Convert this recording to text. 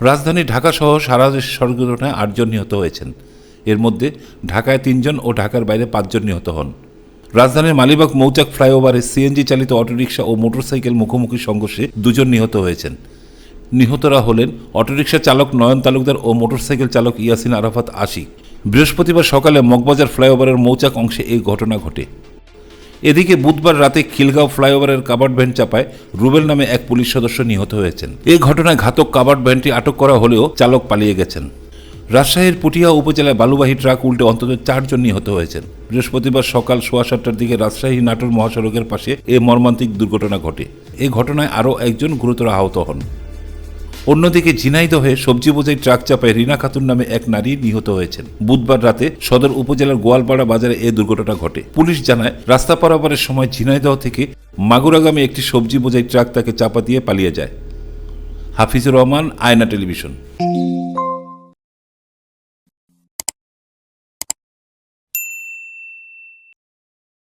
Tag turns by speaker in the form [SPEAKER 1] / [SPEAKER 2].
[SPEAKER 1] রাজধানী ঢাকাসহ সারা দেশে সড়ক দুর্ঘটনায় 8 জন নিহত হয়েছেন। এর মধ্যে ঢাকায় 3 জন ও ঢাকার বাইরে 5 জন নিহত হন। রাজধানীর মালিবাগ মৌচাক ফ্লাইওভারে সিএনজি চালিত অটোরিকশা ও মোটরসাইকেল মুখোমুখি সংঘর্ষে 2 জন নিহত হয়েছেন। নিহতরা হলেন অটোরিকশা চালক নয়ন তালুকদার ও মোটরসাইকেল চালক ইয়াসিন আরাফাত আশিক। বৃহস্পতিবার সকালে মগবাজার ফ্লাইওভারের মৌচাক অংশে এই ঘটনা ঘটে। এদিকে বুধবার রাতে খিলগাঁও ফ্লাইওভারের কাভার্ড ভ্যান চাপায় রুবেল নামে এক পুলিশ সদস্য নিহত হয়েছেন। এই ঘটনায় ঘাতক কাভার্ড ভ্যানটি আটক করা হলেও চালক পালিয়ে গেছেন। রাজশাহীর পুঠিয়া উপজেলায় বালুবাহী ট্রাক উল্টে অন্তত 4 জন নিহত হয়েছেন। বৃহস্পতিবার সকাল 7:15টার দিকে রাজশাহী নাটোর মহাসড়কের পাশে এ মর্মান্তিক দুর্ঘটনা ঘটে। এই ঘটনায় আরও একজন গুরুতর আহত হন। অন্যদিকে ঝিনাইদহে সবজি বোঝাই ট্রাক চাপায় রিনা খাতুন নামে এক নারী নিহত হয়েছেন। বুধবার রাতে সদর উপজেলার গোয়ালপাড়া বাজারে এ দুর্ঘটনা ঘটে। পুলিশ জানায়, রাস্তা পারাপারের সময় ঝিনাইদহ থেকে মাগুরাগামী একটি সবজি বোঝাই ট্রাক তাকে চাপা দিয়ে পালিয়ে যায়। হাফিজুর রহমান, আয়না টেলিভিশন।